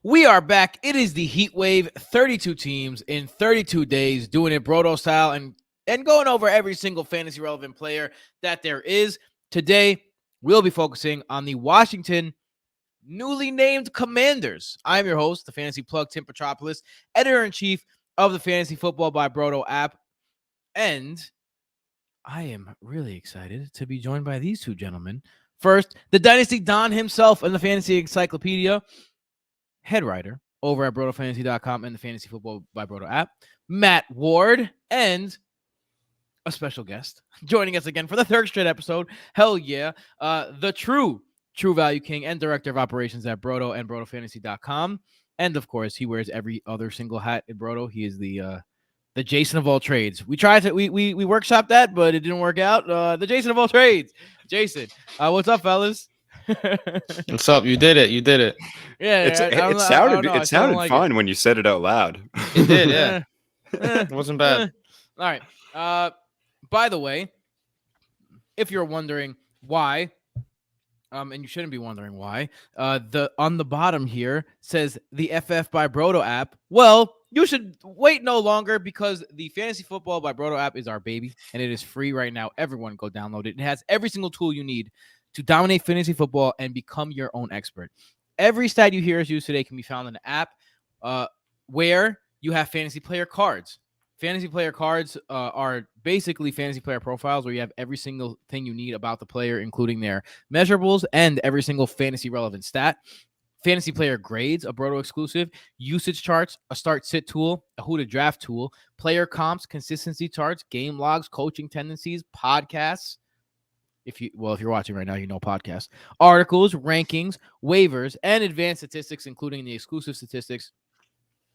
We are back. It is the Heat Wave, 32 teams in 32 days, doing it BRoto style and going over every single fantasy relevant player that there is. Today, we'll be focusing on the Washington newly named Commanders. I'm your host, the Fantasy Plug, Tim Petropoulos, editor-in-chief of the Fantasy Football by BRoto app. And I am really excited to be joined by these two gentlemen. First, the Dynasty Don himself in the Fantasy Encyclopedia, head writer over at BrotoFantasy.com and the Fantasy Football by BRoto app, Matt Ward, and a special guest joining us again for the third straight episode. Hell yeah. The true value king and director of operations at BRoto and BrotoFantasy.com. And of course, he wears every other single hat in BRoto. He is the Jason of all trades. We tried to we workshopped that, but it didn't work out. The Jason of all trades. Jason, what's up, fellas? What's up? You did it. Yeah, it sounded fun when you said it out loud. It did, yeah. It wasn't bad. All right. By the way, if you're wondering why, and you shouldn't be wondering why, on the bottom here says the FF by BRoto app. Well, you should wait no longer because the Fantasy Football by BRoto app is our baby, and it is free right now. Everyone go download it. It has every single tool you need to dominate fantasy football and become your own expert. Every stat you hear us use today can be found in the app where you have fantasy player cards. Fantasy player cards are basically fantasy player profiles where you have every single thing you need about the player, including their measurables and every single fantasy relevant stat. Fantasy player grades, a BRoto exclusive, usage charts, a start-sit tool, a who-to-draft tool, player comps, consistency charts, game logs, coaching tendencies, podcasts. If you're watching right now, you know podcasts, articles, rankings, waivers, and advanced statistics, including the exclusive statistics,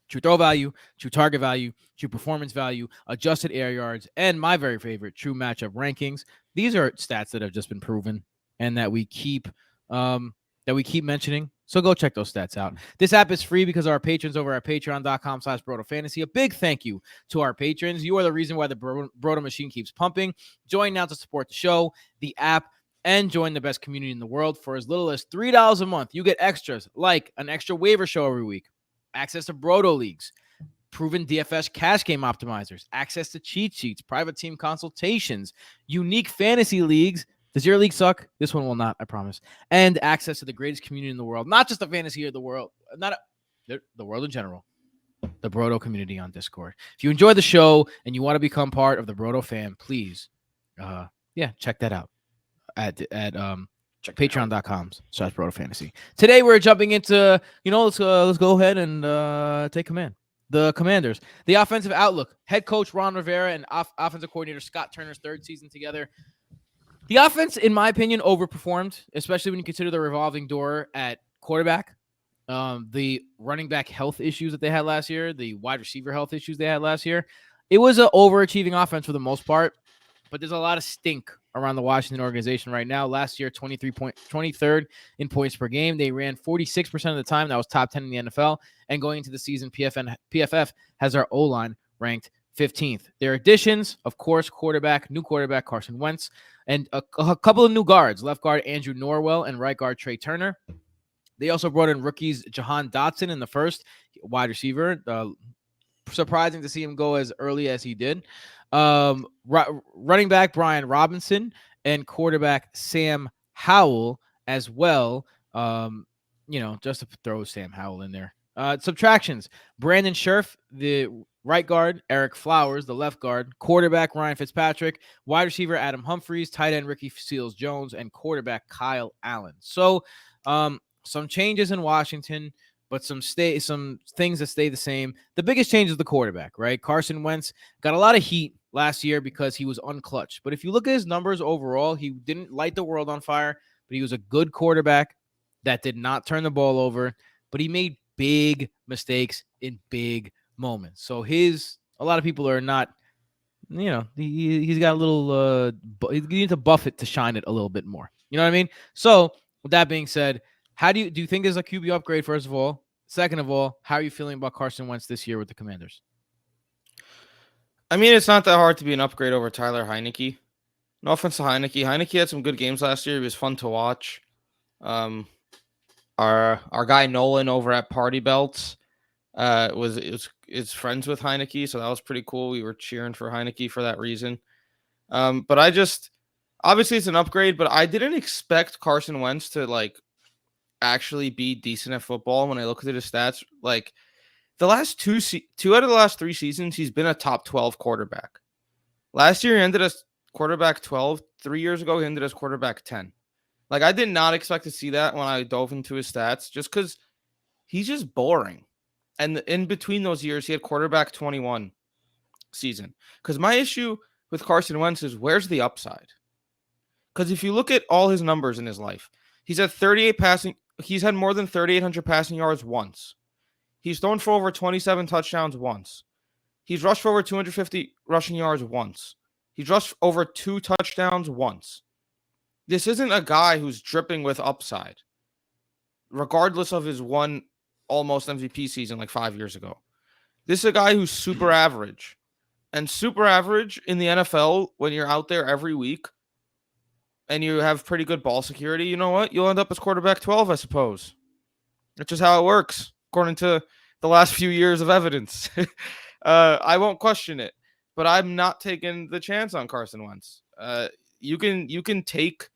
true throw value, true target value, true performance value, adjusted air yards, and my very favorite, true matchup rankings. These are stats that have just been proven and that we keep mentioning. So go check those stats out. This app is free because of our patrons over at patreon.com/BrotoFantasy. A big thank you to our patrons. You are the reason why the BRoto machine keeps pumping. Join now to support the show, the app, and join the best community in the world. For as little as $3 a month, you get extras like an extra waiver show every week, access to BRoto Leagues, proven DFS cash game optimizers, access to cheat sheets, private team consultations, unique fantasy leagues. Does your league suck? This one will not, I promise. And access to the greatest community in the world, not just the fantasy of the world, the world in general, the BRoto community on Discord. If you enjoy the show and you want to become part of the BRoto fam, please, check that out at patreon.com/BrotoFantasy. Today we're jumping into, let's go ahead and take command. The Commanders, the offensive outlook, head coach Ron Rivera and offensive coordinator Scott Turner's third season together. The offense, in my opinion, overperformed, especially when you consider the revolving door at quarterback, the running back health issues that they had last year, the wide receiver health issues they had last year. It was an overachieving offense for the most part, but there's a lot of stink around the Washington organization right now. Last year, 23rd in points per game. They ran 46% of the time. That was top 10 in the NFL. And going into the season, PFF has our O-line ranked 15th. Their additions, of course, new quarterback Carson Wentz, and a couple of new guards, left guard Andrew Norwell and right guard Trey Turner. They also brought in rookies Jahan Dotson in the first, wide receiver. Surprising to see him go as early as he did. Running back Brian Robinson and quarterback Sam Howell as well. Just to throw Sam Howell in there. Subtractions: Brandon Scherf, the right guard, Eric Flowers, the left guard, quarterback Ryan Fitzpatrick, wide receiver Adam Humphries, tight end Ricky Seals-Jones, and quarterback Kyle Allen. So some changes in Washington, but some things that stay the same. The biggest change is the quarterback, right? Carson Wentz got a lot of heat last year because he was unclutched. But if you look at his numbers overall, he didn't light the world on fire, but he was a good quarterback that did not turn the ball over, but he made big mistakes in big moments. So a lot of people are not, he's got a little, you need to buff it to shine it a little bit more. You know what I mean? So with that being said, do you think there's a QB upgrade, first of all? Second of all, how are you feeling about Carson Wentz this year with the Commanders? I mean, it's not that hard to be an upgrade over Tyler Heineke. No offense to Heineke. Heineke had some good games last year. He was fun to watch. Our guy Nolan over at Party Belts is friends with Heineke, so that was pretty cool. We were cheering for Heineke for that reason. But obviously it's an upgrade, but I didn't expect Carson Wentz to like actually be decent at football. When I look at his stats, like the last two out of the last 3 seasons, he's been a top 12 quarterback. Last year he ended as quarterback 12. 3 years ago he ended as quarterback 10. Like I did not expect to see that when I dove into his stats, just because he's just boring. And in between those years, he had quarterback 21 season. Because my issue with Carson Wentz is where's the upside? Because if you look at all his numbers in his life, he's had 38 passing. He's had more than 3,800 passing yards once. He's thrown for over 27 touchdowns once. He's rushed for over 250 rushing yards once. He's rushed over 2 touchdowns once. This isn't a guy who's dripping with upside, regardless of his one almost MVP season like 5 years ago. This is a guy who's super average. And super average in the NFL, when you're out there every week and you have pretty good ball security, you know what? You'll end up as quarterback 12, I suppose. That's just how it works, according to the last few years of evidence. I won't question it, but I'm not taking the chance on Carson Wentz. You can take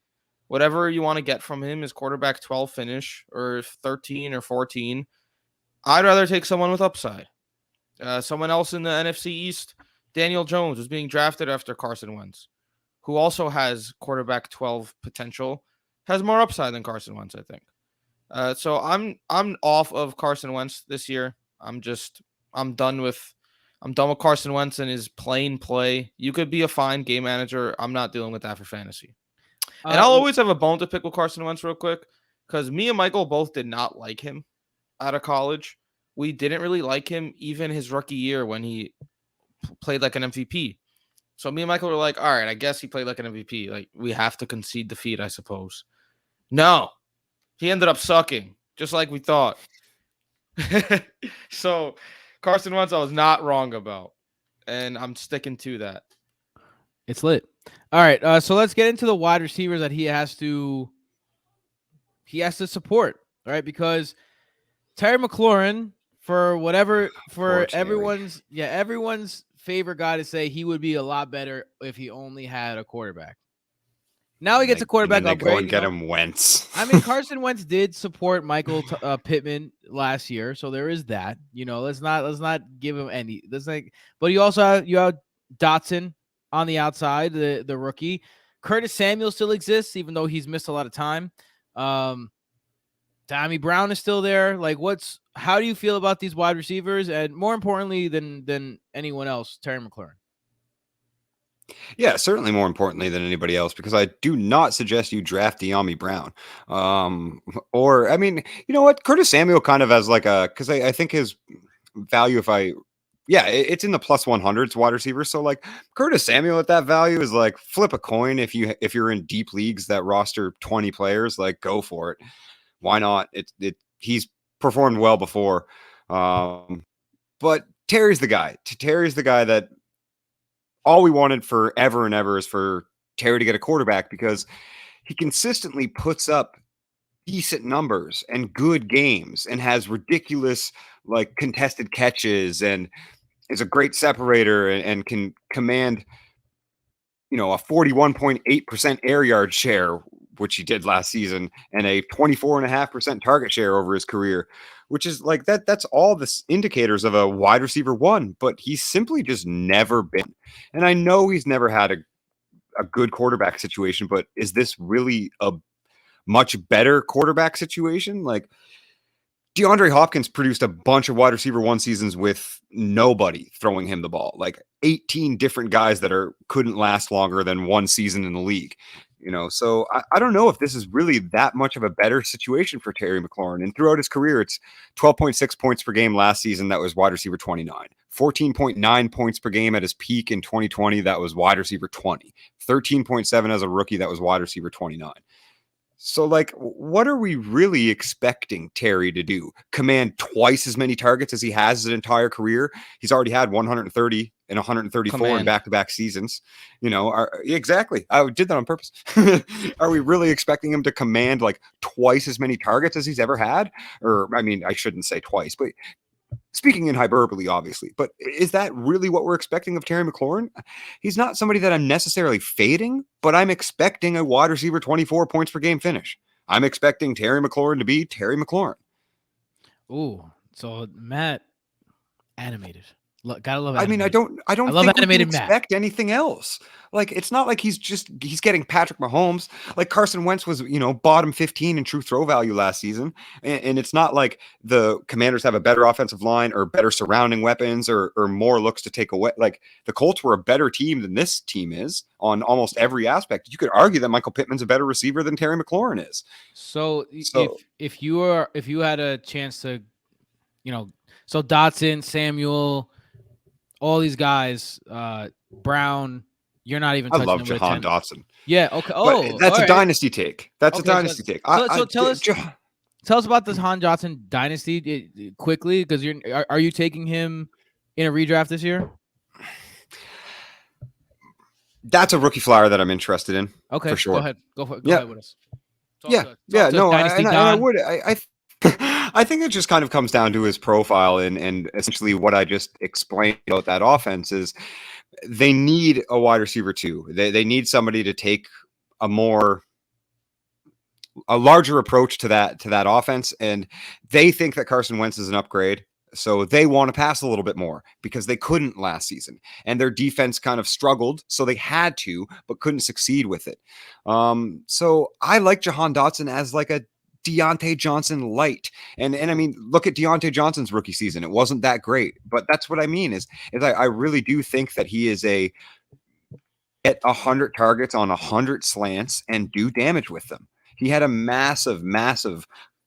whatever you want to get from him, his quarterback 12 finish or 13 or 14. I'd rather take someone with upside. Someone else in the NFC East, Daniel Jones, was being drafted after Carson Wentz, who also has quarterback 12 potential, has more upside than Carson Wentz, I think. So I'm off of Carson Wentz this year. I'm done with Carson Wentz and his plain play. You could be a fine game manager. I'm not dealing with that for fantasy. And I'll always have a bone to pick with Carson Wentz real quick, because me and Michael both did not like him out of college. We didn't really like him even his rookie year when he played like an MVP. So me and Michael were like, all right, I guess he played like an MVP. Like, we have to concede defeat, I suppose. No, he ended up sucking, just like we thought. So Carson Wentz I was not wrong about, and I'm sticking to that. It's lit. All right, so let's get into the wide receivers that he has to support, all right? Because Terry McLaurin, for everyone's favorite guy to say he would be a lot better if he only had a quarterback. Now he gets a quarterback upgrade. Go and get him Wentz. I mean, Carson Wentz did support Michael Pittman last year, so there is that. You know, let's not give him any. But you also have Dotson on the outside, the rookie. Curtis Samuel still exists, even though he's missed a lot of time. Tommy Brown is still there. Like, how do you feel about these wide receivers, and more importantly than anyone else, Terry McLaurin? Yeah, certainly more importantly than anybody else, because I do not suggest you draft De'Ami Brown. Or, I mean, you know what? Curtis Samuel kind of has like because I think his value, it's in the plus 100s wide receiver. So like Curtis Samuel at that value is like flip a coin. If you're in deep leagues that roster 20 players, like go for it. Why not? He's performed well before. But Terry's the guy. Terry's the guy that all we wanted forever and ever is for Terry to get a quarterback, because he consistently puts up decent numbers and good games and has ridiculous like contested catches and is a great separator and can command, a 41.8% air yard share, which he did last season, and a 24.5% target share over his career, which is like that's all the indicators of a wide receiver one, but he's simply just never been. And I know he's never had a good quarterback situation, but is this really a much better quarterback situation? Like DeAndre Hopkins produced a bunch of wide receiver one seasons with nobody throwing him the ball, like 18 different guys that couldn't last longer than one season in the league. So I don't know if this is really that much of a better situation for Terry McLaurin. And throughout his career, it's 12.6 points per game last season. That was wide receiver 29. 14.9 points per game at his peak in 2020. That was wide receiver 20. 13.7 as a rookie. That was wide receiver 29. So, like, what are we really expecting Terry to do? Command twice as many targets as he has his entire career? He's already had 130 and 134 in Command. back-to-back seasons. Exactly. I did that on purpose. Are we really expecting him to command like twice as many targets as he's ever had? Or, I mean, I shouldn't say twice, but speaking in hyperbole, obviously. But is that really what we're expecting of Terry McLaurin? He's not somebody that I'm necessarily fading, but I'm expecting a wide receiver 24 points per game finish. I'm expecting Terry McLaurin to be Terry McLaurin. Ooh, so Matt, animated. Gotta love. I mean, I animated. don't love think we can animated Matt. expect anything else. Like, it's not like he's getting Patrick Mahomes. Like Carson Wentz was, bottom 15 in true throw value last season. And it's not like the Commanders have a better offensive line or better surrounding weapons or more looks to take away. Like, the Colts were a better team than this team is on almost every aspect. You could argue that Michael Pittman's a better receiver than Terry McLaurin is. So if you had a chance to, so Dotson, Samuel, all these guys, Brown, you're not even I touching love them with Jahan 10. Dotson. Yeah. Okay. But Oh, that's all a right. dynasty take. That's Okay, a dynasty take. So tell us about this Han Johnson dynasty quickly, because are you taking him in a redraft this year? That's a rookie flyer that I'm interested in. Okay, for sure. Go ahead. Go ahead with us. I would. I think it just kind of comes down to his profile and essentially what I just explained about that offense is they need a wide receiver too. They need somebody to take a larger approach to that offense, and they think that Carson Wentz is an upgrade. So they want to pass a little bit more because they couldn't last season and their defense kind of struggled. So they had to, but couldn't succeed with it. So I like Jahan Dotson as like a Deontay Johnson light. And I mean, look at Deontay Johnson's rookie season. It wasn't that great, but that's what I mean is I really do think that he is get 100 targets on 100 slants and do damage with them. He had a massive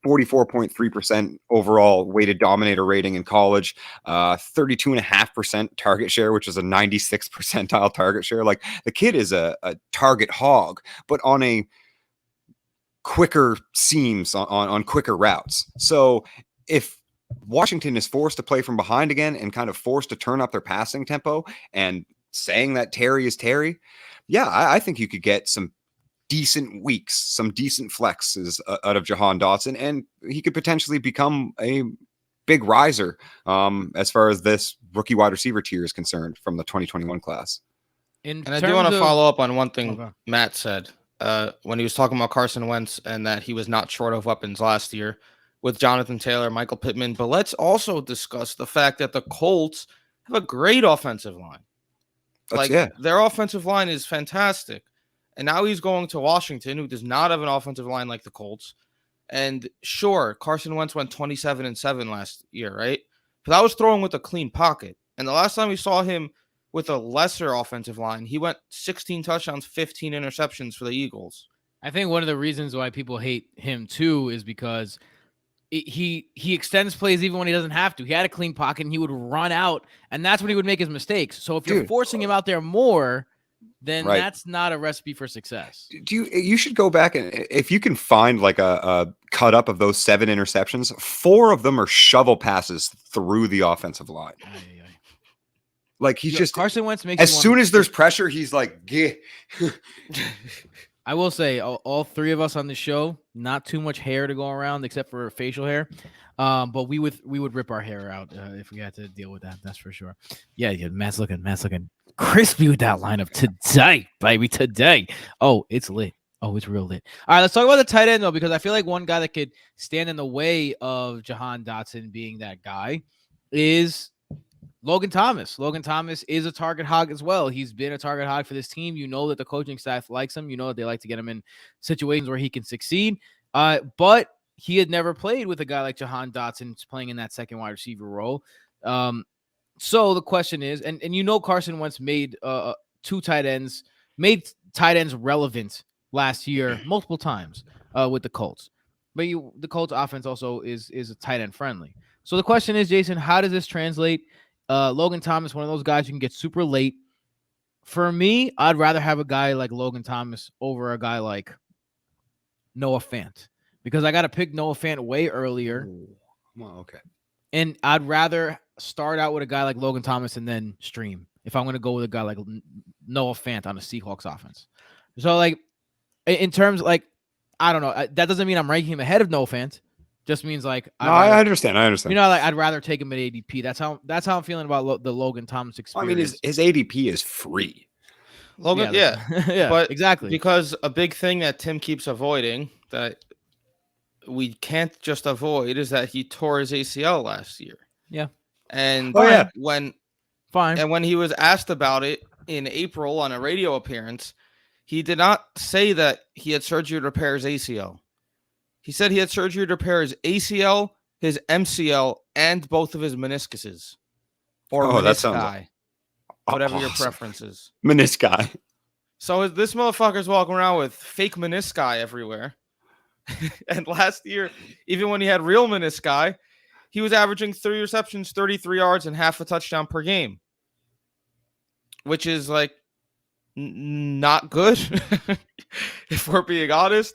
44.3% overall weighted dominator rating in college, 32.5% target share, which is a 96th percentile target share. Like, the kid is a target hog, but on a quicker seams on quicker routes. So if Washington is forced to play from behind again and kind of forced to turn up their passing tempo and saying that Terry is Terry, yeah, I think you could get some decent weeks, some decent flexes out of Jahan Dotson, and he could potentially become a big riser as far as this rookie wide receiver tier is concerned from the 2021 class. And I do want to follow up on one thing Matt said when he was talking about Carson Wentz and that he was not short of weapons last year with Jonathan Taylor, Michael Pittman. But let's also discuss the fact that the Colts have a great offensive line. Their offensive line is fantastic. And now he's going to Washington, who does not have an offensive line like the Colts. And sure, Carson Wentz went 27-7 last year, right? But that was throwing with a clean pocket. And the last time we saw him with a lesser offensive line, he went 16 touchdowns, 15 interceptions for the Eagles. I think one of the reasons why people hate him too is because he extends plays even when he doesn't have to. He had a clean pocket and he would run out, and that's when he would make his mistakes. So if you're forcing him out there more, then that's not a recipe for success. You should go back and if you can find like a cut up of those 7 interceptions, 4 of them are shovel passes through the offensive line. Like he's just Carson Wentz makes as soon as there's pressure, he's like, "Geh." I will say all 3 of us on the show, not too much hair to go around except for facial hair. But we would rip our hair out if we had to deal with that. That's for sure. Yeah. Matt's looking crispy with that lineup today, baby. Today. Oh, it's lit. Oh, it's real lit. All right, let's talk about the tight end though, because I feel like one guy that could stand in the way of Jahan Dotson being that guy is Logan Thomas. Logan Thomas is a target hog as well. He's been a target hog for this team. You know that the coaching staff likes him. You know that they like to get him in situations where he can succeed. But he had never played with a guy like Jahan Dotson playing in that second wide receiver role. So the question is, and Carson Wentz made 2 tight ends, made tight ends relevant last year multiple times with the Colts. But the Colts offense also is a tight end friendly. So the question is, Jason, how does this translate? Logan Thomas, one of those guys you can get super late. For me, I'd rather have a guy like Logan Thomas over a guy like Noah Fant, because I got to pick Noah Fant way earlier. Well, okay. And I'd rather start out with a guy like Logan Thomas and then stream. if I'm going to go with a guy like Noah Fant on the Seahawks offense. So, like, in terms, like, I don't know. That doesn't mean I'm ranking him ahead of Noah Fant. Just means, like, No, I understand. you know, like, I'd rather take him at ADP. That's how I'm feeling about the Logan Thomas I experience. mean, his ADP is free. Logan, yeah, but exactly. Because a big thing that Tim keeps avoiding that we can't just avoid is that he tore his ACL last year. Yeah. And when he was asked about it in April on a radio appearance, he did not say that he had surgery to repair his ACL. He said he had surgery to repair his ACL, his MCL, and both of his meniscuses. Or menisci, that sounds like whatever your awesome. preference is. Menisci. So this motherfucker's walking around with fake menisci everywhere. And last year, even when he had real menisci, he was averaging 3 receptions, 33 yards, and half a touchdown per game, which is like not good if we're being honest.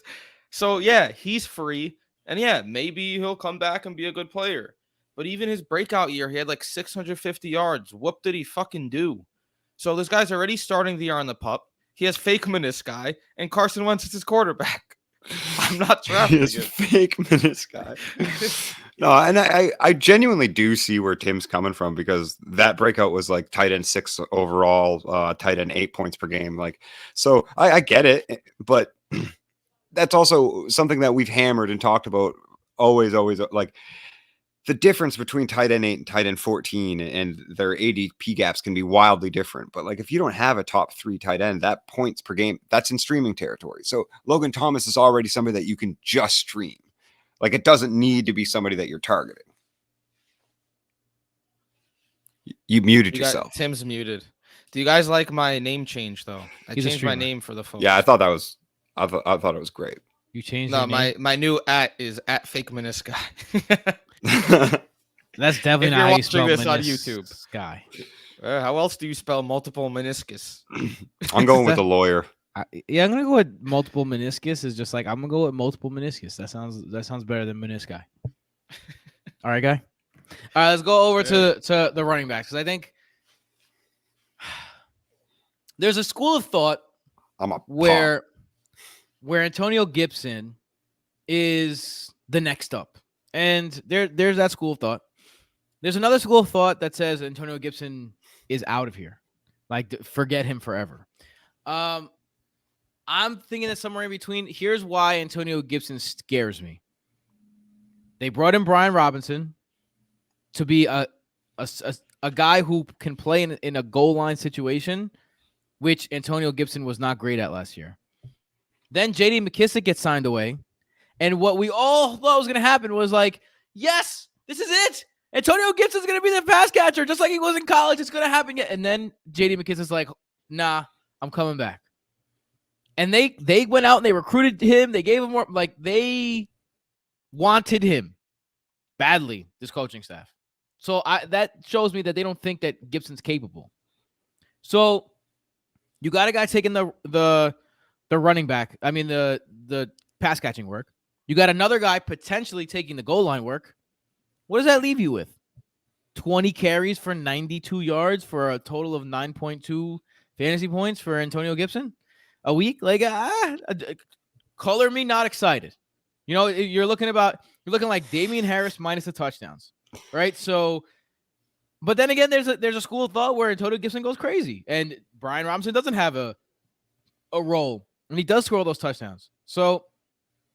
So yeah, he's free, and yeah, maybe he'll come back and be a good player. But even his breakout year, he had like 650 yards. What did he fucking do? So this guy's already starting the year on the pup. He has fake menisci, and Carson Wentz is his quarterback. I'm not drafting His fake menisci. No, and I genuinely do see where Tim's coming from, because that breakout was like tight end 6 overall, tight end 8 points per game. Like, so I get it, but that's also something that we've hammered and talked about always, like, the difference between tight end 8 and tight end 14 and their ADP gaps can be wildly different. But like, if you don't have a top 3 tight end, that points per game, that's in streaming territory. So Logan Thomas is already somebody that you can just stream. Like, it doesn't need to be somebody that you're targeting. You muted yourself. Tim's muted. Do you guys like my name change though? I changed my name for the folks. Yeah, I thought it was great. You changed No, my new is at fake menisci. That's definitely If not you're how you watching spell this on YouTube. Sky. How else do you spell multiple meniscus? I'm going with the lawyer. Yeah, I'm gonna go with multiple meniscus. Is just like, I'm gonna go with multiple meniscus. That sounds better than menisci. All right, guy. All right, let's go over to the running backs, because I think there's a school of thought where Antonio Gibson is the next up, and there's that school of thought. There's another school of thought that says Antonio Gibson is out of here, like, forget him forever. I'm thinking that somewhere in between. Here's why Antonio Gibson scares me. They brought in Brian Robinson to be a guy who can play in a goal line situation, which Antonio Gibson was not great at last year. Then J.D. McKissic gets signed away, and what we all thought was going to happen was like, yes, this is it. Antonio Gibson's going to be the pass catcher, just like he was in college. It's going to happen yet. And then J.D. McKissic's like, nah, I'm coming back. And they went out and they recruited him. They gave him more, like, they wanted him badly, this coaching staff. So that shows me that they don't think that Gibson's capable. So you got a guy taking the running back. I mean, the pass catching work. You got another guy potentially taking the goal line work. What does that leave you with? 20 carries for 92 yards for a total of 9.2 fantasy points for Antonio Gibson a week? Like, color me not excited. You know, you're looking like Damian Harris minus the touchdowns, right? So, but then again, there's a school of thought where Antonio Gibson goes crazy, and Brian Robinson doesn't have a role, and he does score those touchdowns. So,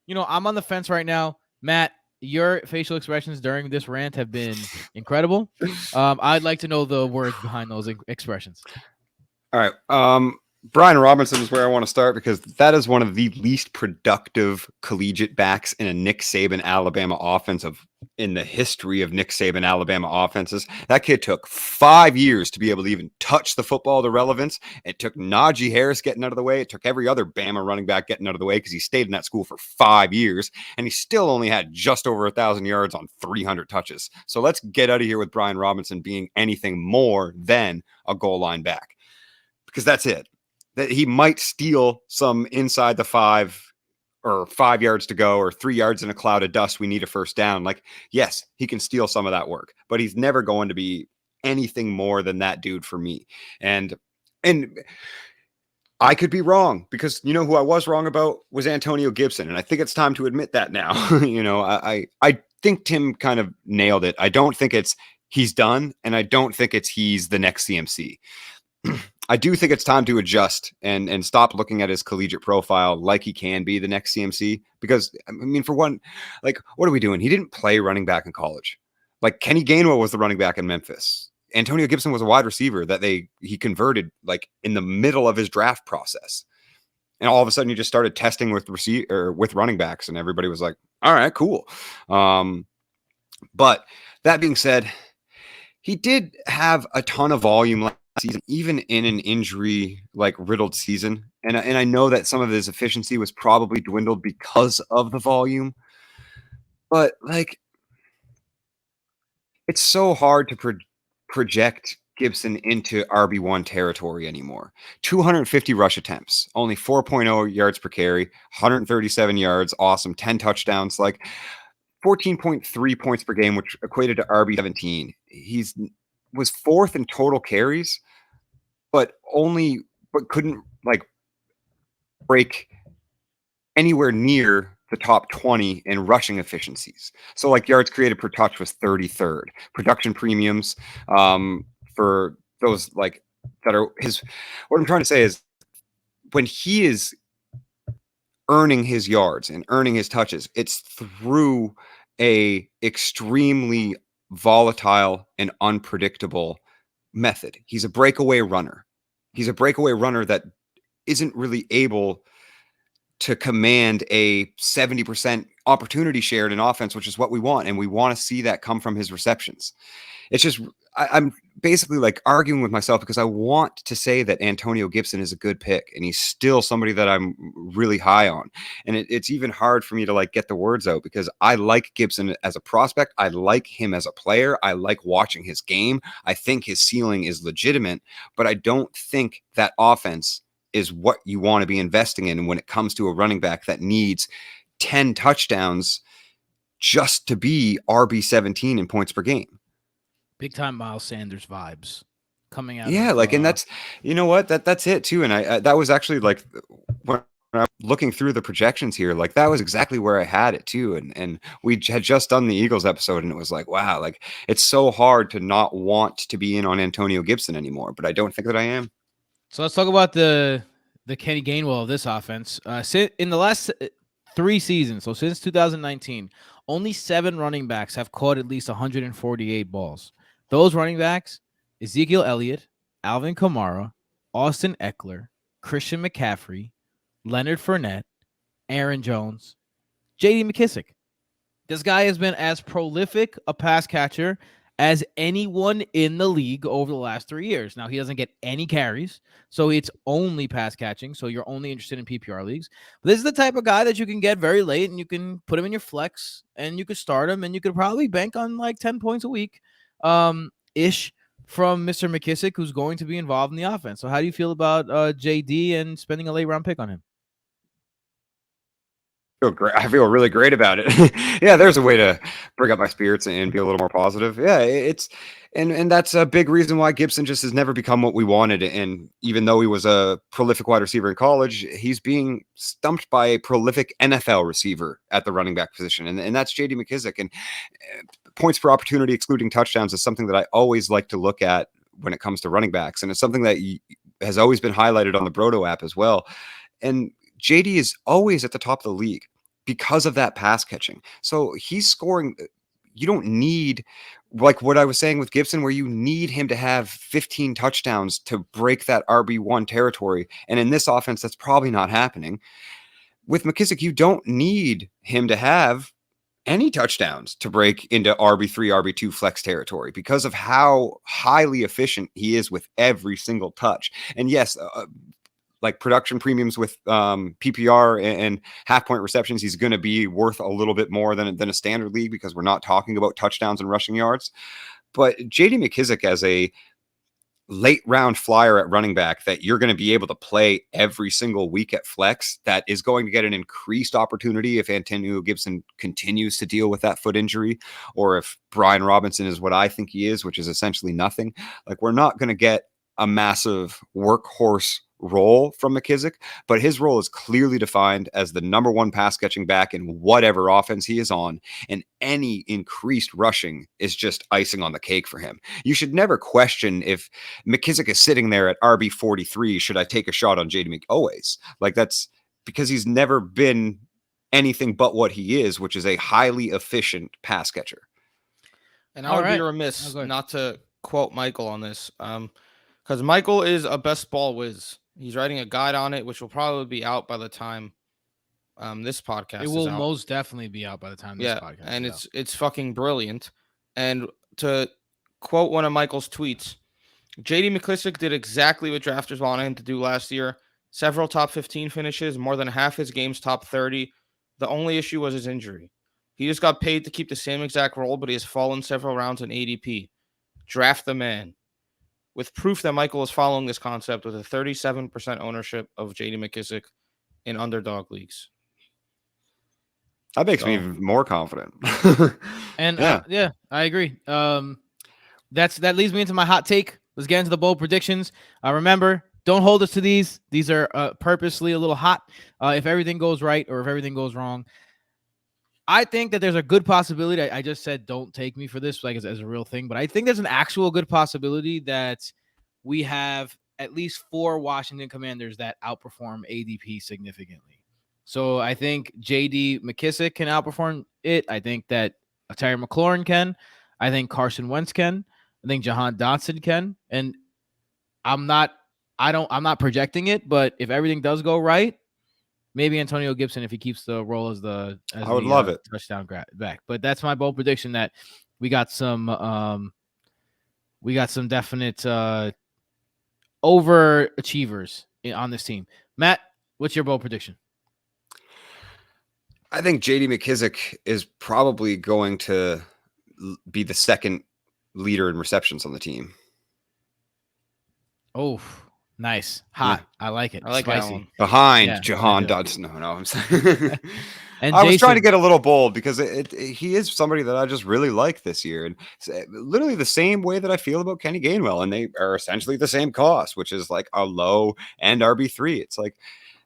you know, I'm on the fence right now. Matt, your facial expressions during this rant have been incredible. I'd like to know the words behind those expressions. All right. Brian Robinson is where I want to start, because that is one of the least productive collegiate backs in a Nick Saban Alabama offense in the history of Nick Saban Alabama offenses. That kid took 5 years to be able to even touch the football to relevance. It took Najee Harris getting out of the way. It took every other Bama running back getting out of the way, because he stayed in that school for 5 years, and he still only had just over 1,000 yards on 300 touches. So let's get out of here with Brian Robinson being anything more than a goal line back, because that's it. That he might steal some inside the 5 or 5 yards to go or 3 yards in a cloud of dust. We need a first down. Like, yes, he can steal some of that work, but he's never going to be anything more than that dude for me. And I could be wrong, because you know who I was wrong about was Antonio Gibson, and I think it's time to admit that now. I think Tim kind of nailed it. I don't think it's he's done, and I don't think it's he's the next CMC. I do think it's time to adjust and stop looking at his collegiate profile like he can be the next CMC. Because, I mean, for one, like, what are we doing? He didn't play running back in college. Like, Kenny Gainwell was the running back in Memphis. Antonio Gibson was a wide receiver that he converted like in the middle of his draft process. And all of a sudden you just started testing with with running backs, and everybody was like, all right, cool. But that being said, he did have a ton of volume last season, even in an injury like riddled season. And I know that some of his efficiency was probably dwindled because of the volume, but like, it's so hard to project Gibson into RB1 territory anymore. 250 rush attempts, only 4.0 yards per carry, 137 yards, awesome, 10 touchdowns, like 14.3 points per game, which equated to RB17. He's was fourth in total carries, but couldn't like break anywhere near the top 20 in rushing efficiencies. So like yards created per touch was 33rd. Production premiums for those like that are his, what I'm trying to say is when he is earning his yards and earning his touches, it's through a extremely volatile and unpredictable method. He's a breakaway runner. He's a breakaway runner that isn't really able to command a 70% opportunity share in an offense, which is what we want. And we want to see that come from his receptions. It's just, I'm basically like arguing with myself because I want to say that Antonio Gibson is a good pick and he's still somebody that I'm really high on. And it's even hard for me to like get the words out because I like Gibson as a prospect. I like him as a player. I like watching his game. I think his ceiling is legitimate, but I don't think that offense is what you want to be investing in when it comes to a running back that needs 10 touchdowns just to be RB17 in points per game. Big time Miles Sanders vibes coming out. Yeah, like, and that's, you know what, that's it too. And I that was actually like when I'm looking through the projections here, like that was exactly where I had it too. And we had just done the Eagles episode, and it was like, wow, like it's so hard to not want to be in on Antonio Gibson anymore. But I don't think that I am. So let's talk about the Kenny Gainwell of this offense. In the last 3 seasons, so since 2019, only 7 running backs have caught at least 148 balls. Those running backs: Ezekiel Elliott, Alvin Kamara, Austin Eckler, Christian McCaffrey, Leonard Fournette, Aaron Jones, J.D. McKissick. This guy has been as prolific a pass catcher as anyone in the league over the last 3 years. Now, he doesn't get any carries, so it's only pass catching, so you're only interested in PPR leagues. But this is the type of guy that you can get very late, and you can put him in your flex, and you could start him, and you could probably bank on like 10 points a week ish from Mr. McKissick, who's going to be involved in the offense. So how do you feel about JD and spending a late round pick on him? I feel really great about it. Yeah, there's a way to bring up my spirits and be a little more positive. Yeah, it's and that's a big reason why Gibson just has never become what we wanted. And even though he was a prolific wide receiver in college, he's being stumped by a prolific NFL receiver at the running back position, and that's J.D. McKissick. And points per opportunity excluding touchdowns is something that I always like to look at when it comes to running backs, and it's something that has always been highlighted on the BRoto app as well. And JD is always at the top of the league because of that pass catching. So he's scoring. You don't need, like what I was saying with Gibson, where you need him to have 15 touchdowns to break that RB1 territory. And in this offense, that's probably not happening. With McKissick, you don't need him to have any touchdowns to break into RB3, RB2 flex territory because of how highly efficient he is with every single touch. And yes, like production premiums with PPR and half point receptions, he's going to be worth a little bit more than a standard league because we're not talking about touchdowns and rushing yards. But JD McKissick as a late round flyer at running back that you're going to be able to play every single week at flex, that is going to get an increased opportunity if Antonio Gibson continues to deal with that foot injury, or if Brian Robinson is what I think he is, which is essentially nothing. Like, we're not going to get a massive workhorse role from McKissic, but his role is clearly defined as the number one pass catching back in whatever offense he is on, and any increased rushing is just icing on the cake for him. You should never question if McKissic is sitting there at RB 43, should I take a shot on JD always? Like, that's because he's never been anything but what he is, which is a highly efficient pass catcher. And I would be remiss not to quote Michael on this, because Michael is a best ball whiz. He's writing a guide on it, which will probably be out by the time this podcast is out. It will most definitely be out by the time this podcast and is it's fucking brilliant. And to quote one of Michael's tweets, JD McKissic did exactly what drafters wanted him to do last year. Several top 15 finishes, more than half his games top 30. The only issue was his injury. He just got paid to keep the same exact role, but he has fallen several rounds in ADP. Draft the man. With proof that Michael is following this concept with a 37% ownership of JD McKissic in underdog leagues. That makes me even more confident. And yeah, I agree. That leads me into my hot take. Let's get into the bold predictions. Remember, don't hold us to these. These are purposely a little hot. If everything goes right or if everything goes wrong, I think that there's a good possibility. I just said don't take me for this like as a real thing, but I think there's an actual good possibility that we have at least 4 Washington Commanders that outperform ADP significantly. So I think JD McKissic can outperform it. I think that Terry McLaurin can. I think Carson Wentz can. I think Jahan Dotson can. And I'm not projecting it, but if everything does go right, maybe Antonio Gibson, if he keeps the role as I would love it. Touchdown back. But that's my bold prediction that we got some definite overachievers on this team. Matt, what's your bold prediction? I think JD McKissic is probably going to be the second leader in receptions on the team. Oh, nice. Hot. Yeah. I like it. I like spicy. That one. Behind Jahan Dodson. No, I'm saying. And I was trying to get a little bold because he is somebody that I just really like this year. And literally the same way that I feel about Kenny Gainwell. And they are essentially the same cost, which is like a low end RB3. It's like,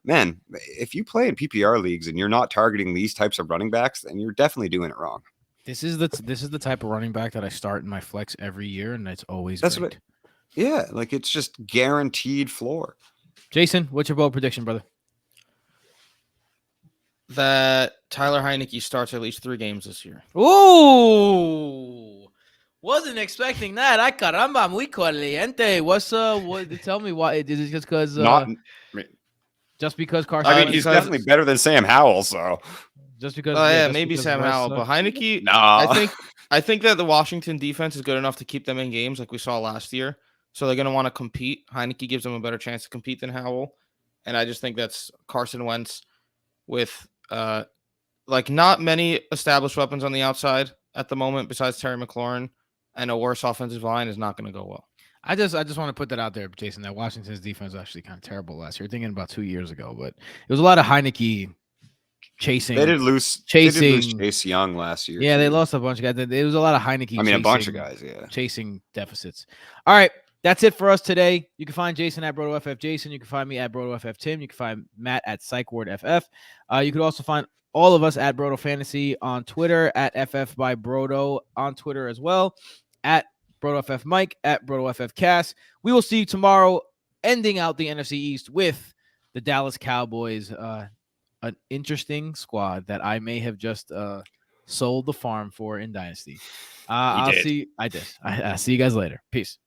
man, if you play in PPR leagues and you're not targeting these types of running backs, then you're definitely doing it wrong. This is the type of running back that I start in my flex every year, and it's always great. Yeah, like it's just guaranteed floor. Jason, what's your bold prediction, brother? That Tyler Heineke starts at least 3 games this year. Ooh, wasn't expecting that. Ay caramba, muy caliente. Tell me why? Is it just because? Just because Carson? I mean, he's definitely better than Sam Howell. So just because? Maybe Sam Howell, but Heineke. Nah, I think that the Washington defense is good enough to keep them in games like we saw last year. So they're going to want to compete. Heineke gives them a better chance to compete than Howell. And I just think that's Carson Wentz with like not many established weapons on the outside at the moment besides Terry McLaurin, and a worse offensive line is not going to go well. I just want to put that out there, Jason, that Washington's defense was actually kind of terrible last year. Thinking about 2 years ago, but it was a lot of Heineke chasing. They did lose Chase Young last year. Yeah, they lost a bunch of guys. There was a lot of Heineke. A bunch of guys, yeah. Chasing deficits. All right. That's it for us today. You can find Jason at BrotoFF Jason. You can find me at BrotoFF Tim. You can find Matt at PsychWardFF. You could also find all of us at Broto Fantasy on Twitter, at FF by Broto on Twitter as well, at BrotoFF Mike, at BrotoFF Cass. We will see you tomorrow, ending out the NFC East with the Dallas Cowboys, an interesting squad that I may have just sold the farm for in Dynasty. I'll see you guys later. Peace.